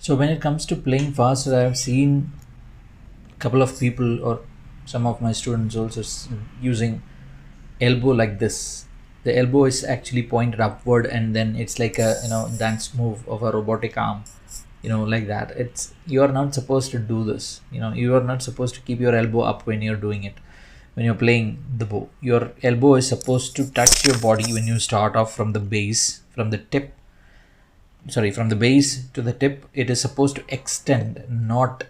So when it comes to playing faster, I have seen a couple of people or some of my students also using elbow like this. The elbow is actually pointed upward, and then it's like a dance move of a robotic arm, like that. It's You are not supposed to do this. You are not supposed to keep your elbow up when you're doing it. When you're playing the bow, your elbow is supposed to touch your body when you start off from the base, from the tip, from the base to the tip. It is supposed to extend, not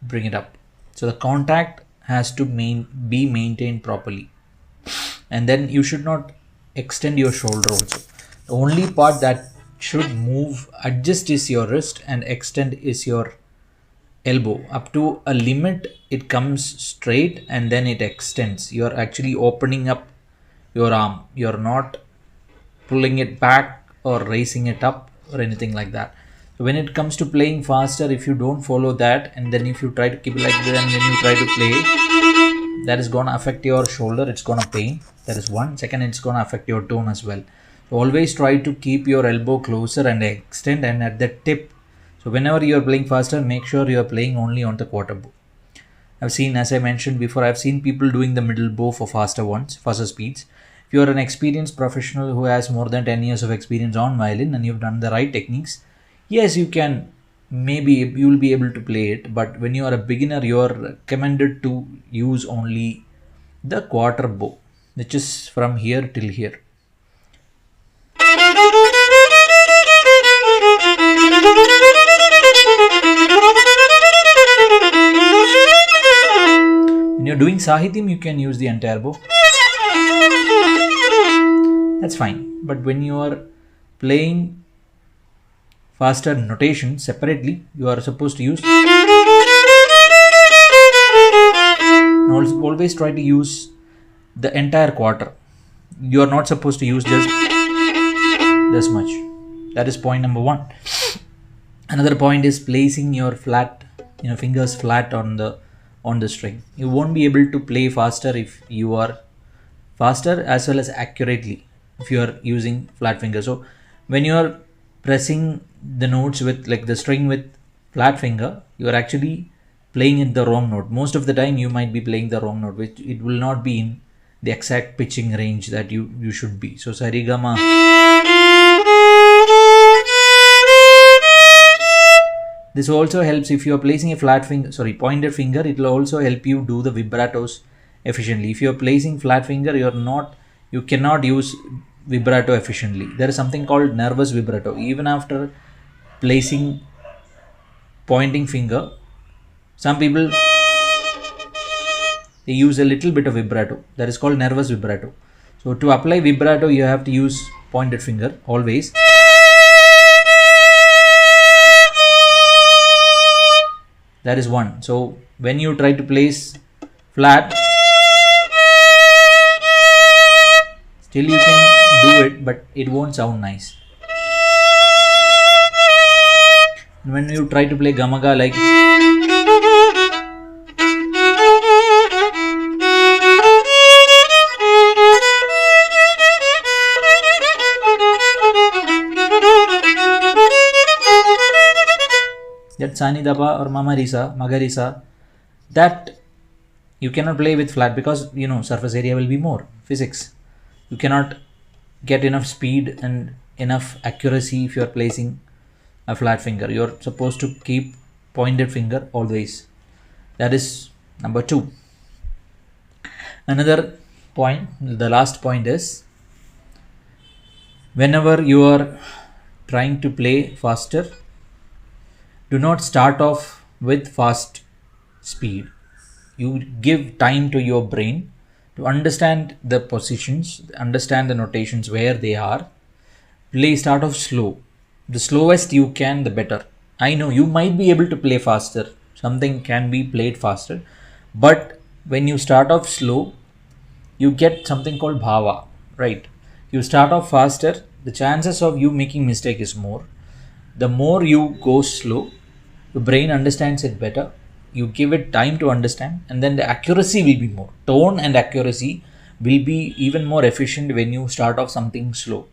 bring it up. So the contact has to be maintained properly, and then you should not extend your shoulder also. The only part that should move, adjust, is your wrist, and extend is your elbow. Up to a limit it comes straight, and then it extends. You're actually opening up your arm. You're not pulling it back or raising it up or anything like that. So when it comes to playing faster, if you don't follow that, and then if you try to keep it like that, and when you try to play, that is going to affect your shoulder. It's going to pain. That is one. Second, it's going to affect your tone as well. So always try to keep your elbow closer and extend, and at the tip. So whenever you are playing faster, make sure you are playing only on the quarter bow. I've seen, as I mentioned before, I've seen people doing the middle bow for faster speeds. If you are an experienced professional who has more than 10 years of experience on violin and you've done the right techniques, yes, you can, maybe you will be able to play it. But when you are a beginner, you are recommended to use only the quarter bow, which is from here till here. When you're doing Sahityam, you can use the entire bow. That's fine. But when you are playing faster notation separately, you are supposed to use. Always try to use the entire quarter. You are not supposed to use just this much. That is point number one. Another point is placing your fingers flat on the string. You won't be able to play faster if you are faster as well as accurately if you are using flat fingers. So when you are pressing the notes with the string with flat finger, you are actually playing in the wrong note. Most of the time you might be playing the wrong note, which it will not be in the exact pitching range that you should be. So sarigama. This also helps if you are placing a pointed finger. It will also help you do the vibratos efficiently. If you are placing flat finger, you cannot use vibrato efficiently. There is something called nervous vibrato. Even after placing pointing finger, some people they use a little bit of vibrato. That is called nervous vibrato. So to apply vibrato, you have to use pointed finger always. That is one. So when you try to place flat, still you can do it, but it won't sound nice. When you try to play gamaga like, that Sani Dapa or Magarisa, that you cannot play with flat because surface area will be more. Physics. You cannot get enough speed and enough accuracy if you are placing a flat finger. You are supposed to keep pointed finger always. That is number 2. Another point, the last point is, whenever you are trying to play faster, do not start off with fast speed. You give time to your brain to understand the positions, understand the notations where they are. Start off slow. The slowest you can, the better. I know you might be able to play faster. Something can be played faster. But when you start off slow, you get something called bhava, right? You start off faster, the chances of you making mistake is more. The more you go slow, the brain understands it better. You give it time to understand, and then the accuracy will be more. Tone and accuracy will be even more efficient when you start off something slow.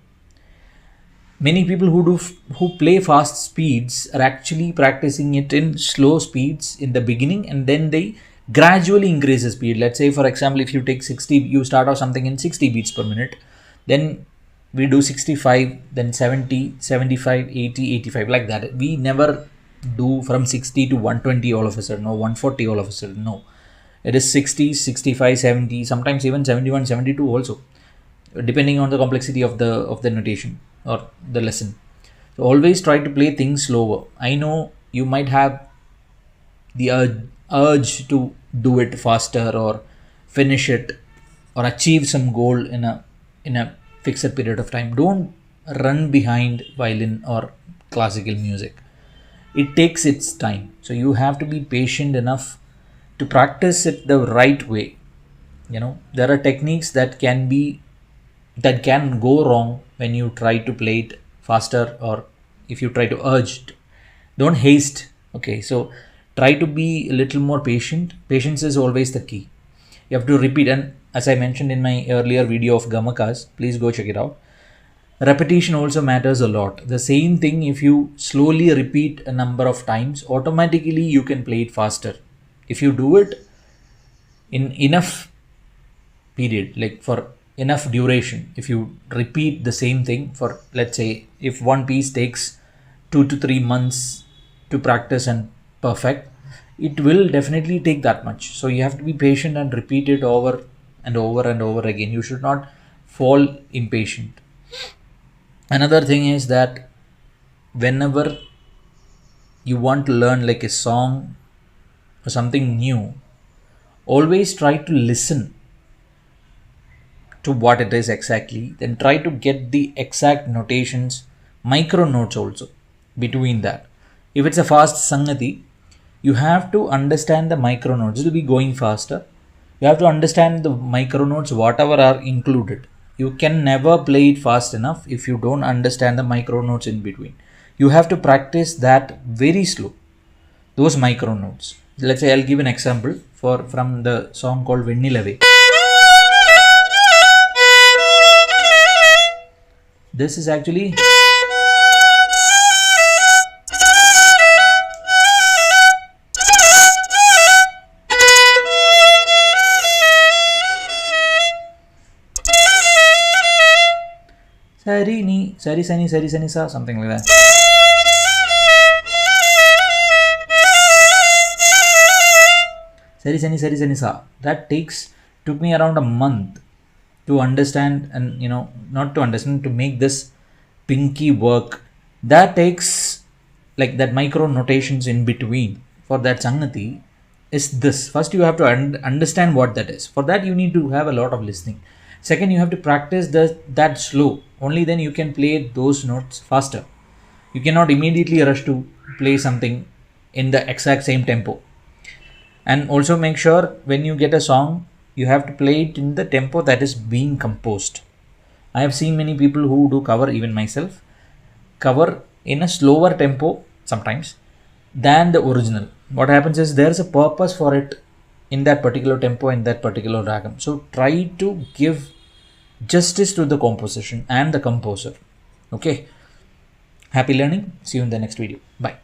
Many people who play fast speeds are actually practicing it in slow speeds in the beginning, and then they gradually increase the speed. Let's say, for example, if you take 60, you start off something in 60 beats per minute, then we do 65, then 70, 75, 80, 85, like that. We never do from 60 to 120 all of a sudden, or 140 all of a sudden. No, it is 60, 65, 70, sometimes even 71, 72 also, depending on the complexity of the notation or the lesson. So always try to play things slower. I know you might have the urge to do it faster or finish it or achieve some goal in a fixed period of time. Don't run behind violin or classical music. It takes its time, so you have to be patient enough to practice it the right way. There are techniques that can go wrong when you try to play it faster, or if you try to urge it. Don't haste. Okay, so try to be a little more patient. Patience is always the key. You have to repeat, and as I mentioned in my earlier video of gamakas, please go check it out. Repetition also matters a lot. The same thing, if you slowly repeat a number of times, automatically you can play it faster. If you do it in enough period, like for enough duration, if you repeat the same thing for, let's say, if one piece takes 2 to 3 months to practice and perfect, it will definitely take that much. So you have to be patient and repeat it over and over and over again. You should not fall impatient. Another thing is that whenever you want to learn like a song or something new, always try to listen to what it is exactly, then try to get the exact notations, micro notes also between that. If it's a fast sangati, you have to understand the micro notes. It will be going faster. You have to understand the micro notes, whatever are included. You can never play it fast enough if you don't understand the micro notes in between. You have to practice that very slow, those micro notes. Let's say I'll give an example from the song called Vennilave. This is actually Sari ni, sari sani sa, something like that. Sari sani sa. That took me around a month to understand, and not to understand, to make this pinky work. That takes, like, that micro notations in between for that sangati is this. First you have to understand what that is. For that you need to have a lot of listening. Second, you have to practice that slow. Only then you can play those notes faster. You cannot immediately rush to play something in the exact same tempo. And also make sure when you get a song, you have to play it in the tempo that is being composed. I have seen many people who do cover, even myself, cover in a slower tempo sometimes than the original. What happens is there's a purpose for it in that particular tempo, in that particular ragam. So try to give justice to the composition and the composer. Okay. Happy learning. See you in the next video. Bye.